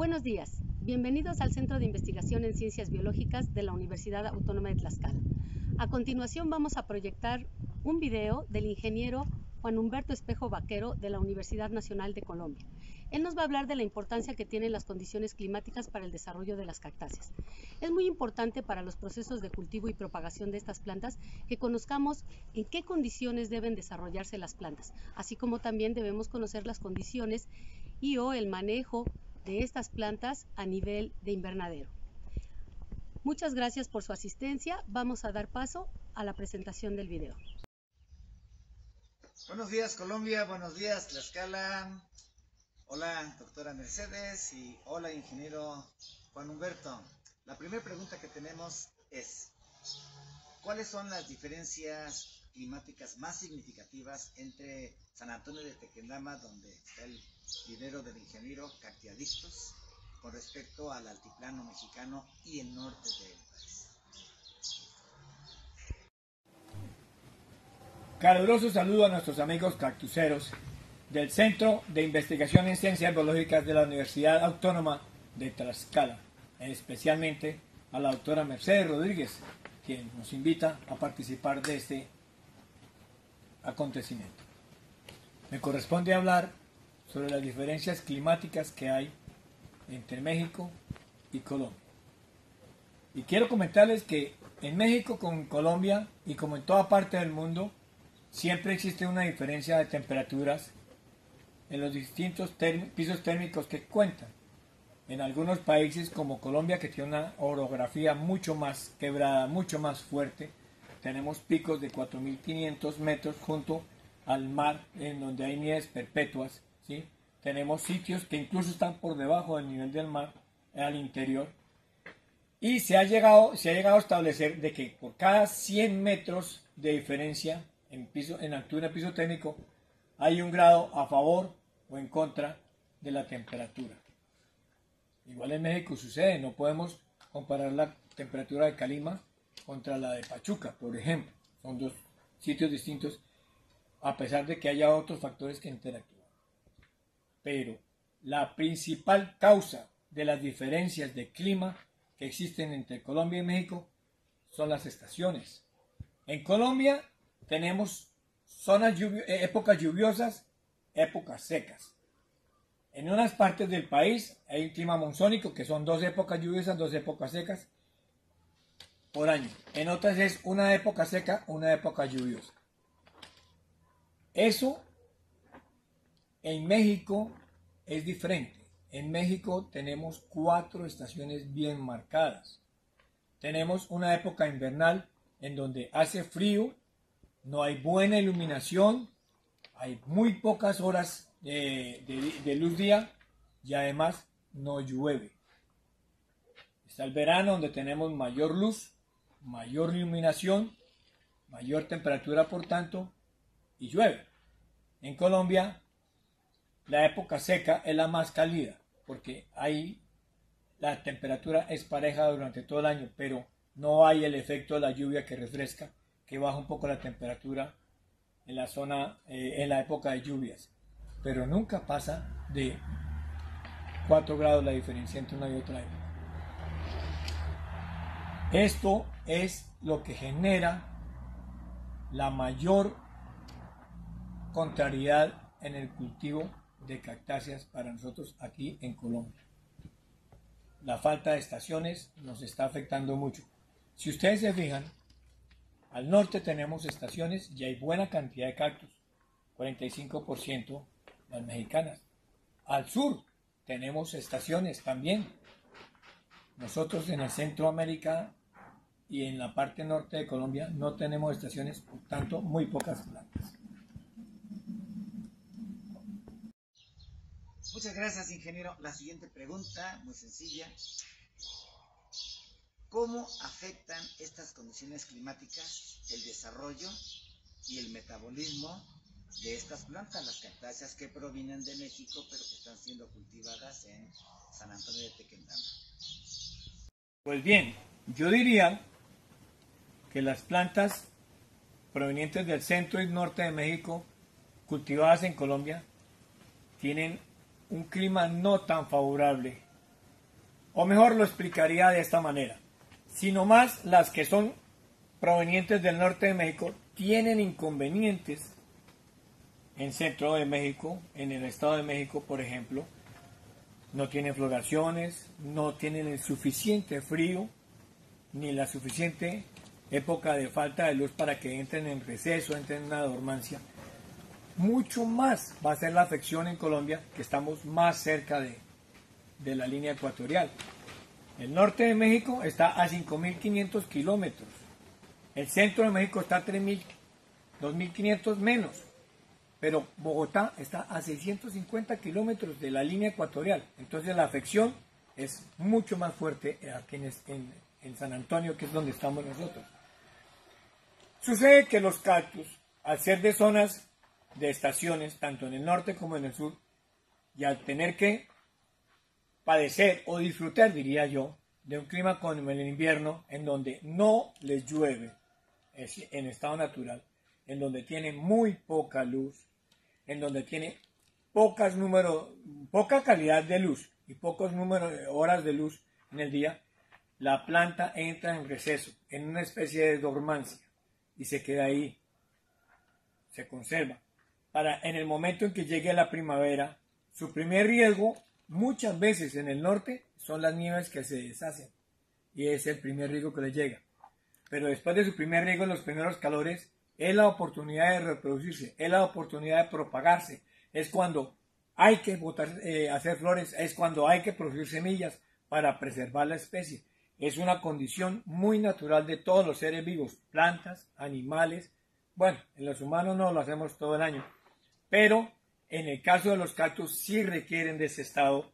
Buenos días, bienvenidos al Centro de Investigación en Ciencias Biológicas de la Universidad Autónoma de Tlaxcala. A continuación vamos a proyectar un video del ingeniero Juan Humberto Espejo Vaquero de la Universidad Nacional de Colombia. Él nos va a hablar de la importancia que tienen las condiciones climáticas para el desarrollo de las cactáceas. Es muy importante para los procesos de cultivo y propagación de estas plantas que conozcamos en qué condiciones deben desarrollarse las plantas, así como también debemos conocer las condiciones y/o el manejo de estas plantas a nivel de invernadero. Muchas gracias por su asistencia. Vamos a dar paso a la presentación del video. Buenos días Colombia, buenos días Tlaxcala. Hola doctora Mercedes y hola ingeniero Juan Humberto. La primera pregunta que tenemos es: ¿cuáles son las diferencias climáticas más significativas entre San Antonio de Tequendama, donde está el vivero del ingeniero Cactiadictus, con respecto al altiplano mexicano y el norte del país? Caluroso saludo a nuestros amigos cactuceros del Centro de Investigación en Ciencias Biológicas de la Universidad Autónoma de Tlaxcala, especialmente a la doctora Mercedes Rodríguez, quien nos invita a participar de este acontecimiento. Me corresponde hablar sobre las diferencias climáticas que hay entre México y Colombia. Y quiero comentarles que en México, como en Colombia y como en toda parte del mundo, siempre existe una diferencia de temperaturas en los distintos pisos térmicos que cuentan. En algunos países como Colombia, que tiene una orografía mucho más quebrada, mucho más fuerte, tenemos picos de 4.500 metros junto al mar, en donde hay nieves perpetuas, ¿sí? Tenemos sitios que incluso están por debajo del nivel del mar, al interior. Y se ha llegado a establecer de que por cada 100 metros de diferencia en altura de piso térmico hay un grado a favor o en contra de la temperatura. Igual en México sucede, no podemos comparar la temperatura de Calima contra la de Pachuca, por ejemplo. Son dos sitios distintos, a pesar de que haya otros factores que interactúan. Pero la principal causa de las diferencias de clima que existen entre Colombia y México son las estaciones. En Colombia tenemos épocas lluviosas, épocas secas. En unas partes del país hay un clima monzónico, que son 2 épocas lluviosas, 2 épocas secas por año. En otras es una época seca, una época lluviosa. Eso en México es diferente. En México tenemos 4 estaciones bien marcadas. Tenemos una época invernal en donde hace frío, no hay buena iluminación, hay muy pocas horas de luz día y además no llueve. Está el verano, donde tenemos mayor luz, mayor iluminación, mayor temperatura por tanto, y llueve. En Colombia la época seca es la más cálida, porque ahí la temperatura es pareja durante todo el año, pero no hay el efecto de la lluvia que refresca, que baja un poco la temperatura en la zona, en la época de lluvias. Pero nunca pasa de 4 grados la diferencia entre una y otra época. Esto es lo que genera la mayor contrariedad en el cultivo de cactáceas para nosotros aquí en Colombia. La falta de estaciones nos está afectando mucho. Si ustedes se fijan, al norte tenemos estaciones y hay buena cantidad de cactus, 45% las mexicanas. Al sur tenemos estaciones también. Nosotros en el Centroamérica y en la parte norte de Colombia no tenemos estaciones, por tanto muy pocas plantas. Muchas gracias ingeniero. La siguiente pregunta, muy sencilla: ¿cómo afectan estas condiciones climáticas el desarrollo y el metabolismo de estas plantas, las cactáceas que provienen de México pero que están siendo cultivadas en San Antonio de Tequendama? Pues bien, yo diría que las plantas provenientes del centro y norte de México, cultivadas en Colombia, tienen un clima no tan favorable O mejor lo explicaría de esta manera. Si nomás las que son provenientes del norte de México tienen inconvenientes en centro de México, en el estado de México, por ejemplo, no tienen floraciones, no tienen el suficiente frío, ni la suficiente época de falta de luz para que entren en receso, entren en una dormancia. Mucho más va a ser la afección en Colombia, que estamos más cerca de la línea ecuatorial. El norte de México está a 5.500 kilómetros. El centro de México está a 3.000, 2.500 menos. Pero Bogotá está a 650 kilómetros de la línea ecuatorial. Entonces la afección es mucho más fuerte aquí en San Antonio, que es donde estamos nosotros. Sucede que los cactus, al ser de zonas de estaciones, tanto en el norte como en el sur, y al tener que padecer o disfrutar, diría yo, de un clima como el invierno, en donde no les llueve en estado natural, en donde tiene muy poca luz, en donde tiene poca calidad de luz y pocos números de horas de luz en el día, la planta entra en receso, en una especie de dormancia, y se queda ahí, se conserva. Para en el momento en que llegue la primavera, su primer riesgo, muchas veces en el norte, son las nieves que se deshacen, y es el primer riesgo que le llega. Pero después de su primer riesgo, los primeros calores, es la oportunidad de reproducirse, es la oportunidad de propagarse, es cuando hay que hacer flores, es cuando hay que producir semillas para preservar la especie. Es una condición muy natural de todos los seres vivos, plantas, animales. Bueno, en los humanos no lo hacemos todo el año, pero en el caso de los cactus sí requieren de ese estado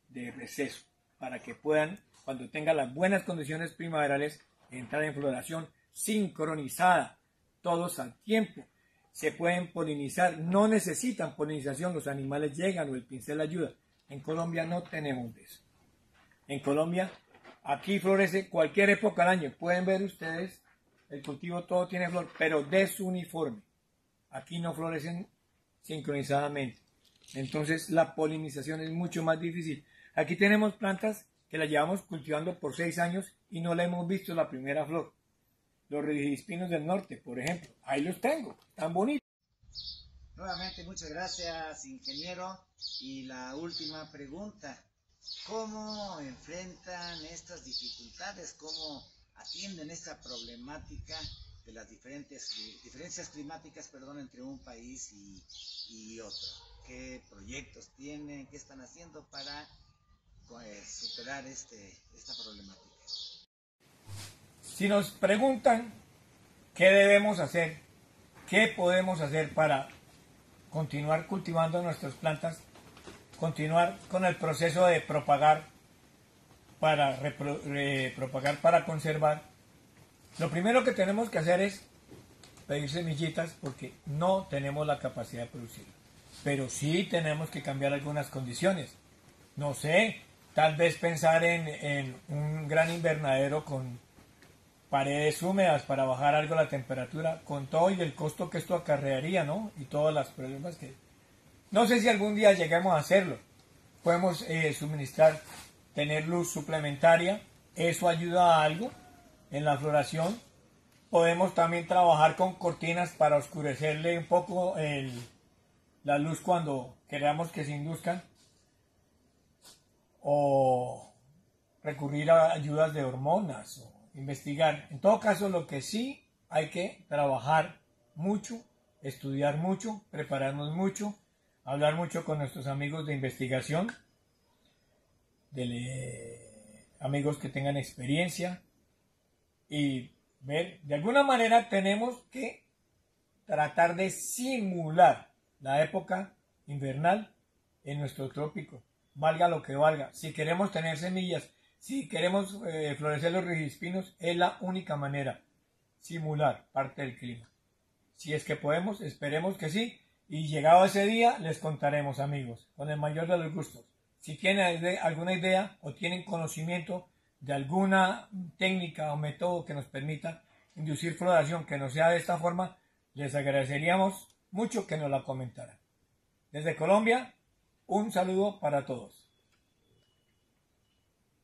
de receso para que puedan, cuando tengan las buenas condiciones primaverales, entrar en floración sincronizada, todos al tiempo. Se pueden polinizar, no necesitan polinización, los animales llegan o el pincel ayuda. En Colombia no tenemos de eso. En Colombia, aquí florece cualquier época del año. Pueden ver ustedes, el cultivo todo tiene flor, pero desuniforme. Aquí no florecen sincronizadamente. Entonces la polinización es mucho más difícil. Aquí tenemos plantas que las llevamos cultivando por 6 años y no le hemos visto la primera flor. Los rigidispinos del norte, por ejemplo, ahí los tengo, tan bonitos. Nuevamente, muchas gracias, ingeniero. Y la última pregunta, ¿cómo enfrentan estas dificultades? ¿Cómo atienden esta problemática de las diferencias climáticas, entre un país y otro? ¿Qué proyectos tienen? ¿Qué están haciendo para superar esta problemática? Si nos preguntan qué debemos hacer, qué podemos hacer para continuar cultivando nuestras plantas, continuar con el proceso de propagar para conservar, lo primero que tenemos que hacer es pedir semillitas porque no tenemos la capacidad de producirlas. Pero sí tenemos que cambiar algunas condiciones. No sé, tal vez pensar en un gran invernadero con paredes húmedas para bajar algo la temperatura, con todo y el costo que esto acarrearía, ¿no? Y todos los problemas que... No sé si algún día lleguemos a hacerlo. Podemos suministrar, tener luz suplementaria, eso ayuda a algo en la floración. Podemos también trabajar con cortinas para oscurecerle un poco la luz cuando queramos que se induzcan. O recurrir a ayudas de hormonas o investigar. En todo caso, lo que sí hay que trabajar mucho, estudiar mucho, prepararnos mucho, hablar mucho con nuestros amigos de investigación, amigos que tengan experiencia y ver, de alguna manera tenemos que tratar de simular la época invernal en nuestro trópico, valga lo que valga. Si queremos tener semillas, si queremos florecer los rigidispinos, es la única manera, simular parte del clima. Si es que podemos, esperemos que sí, y llegado ese día les contaremos, amigos, con el mayor de los gustos. Si tienen alguna idea o tienen conocimiento de alguna técnica o método que nos permita inducir floración que no sea de esta forma, les agradeceríamos mucho que nos la comentaran. Desde Colombia, un saludo para todos.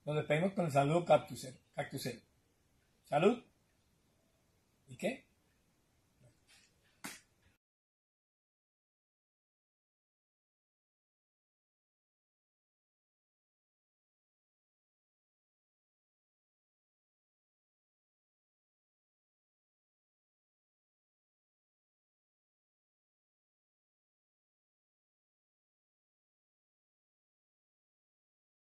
Nos despedimos con el saludo cactusero. Salud. ¿Y qué?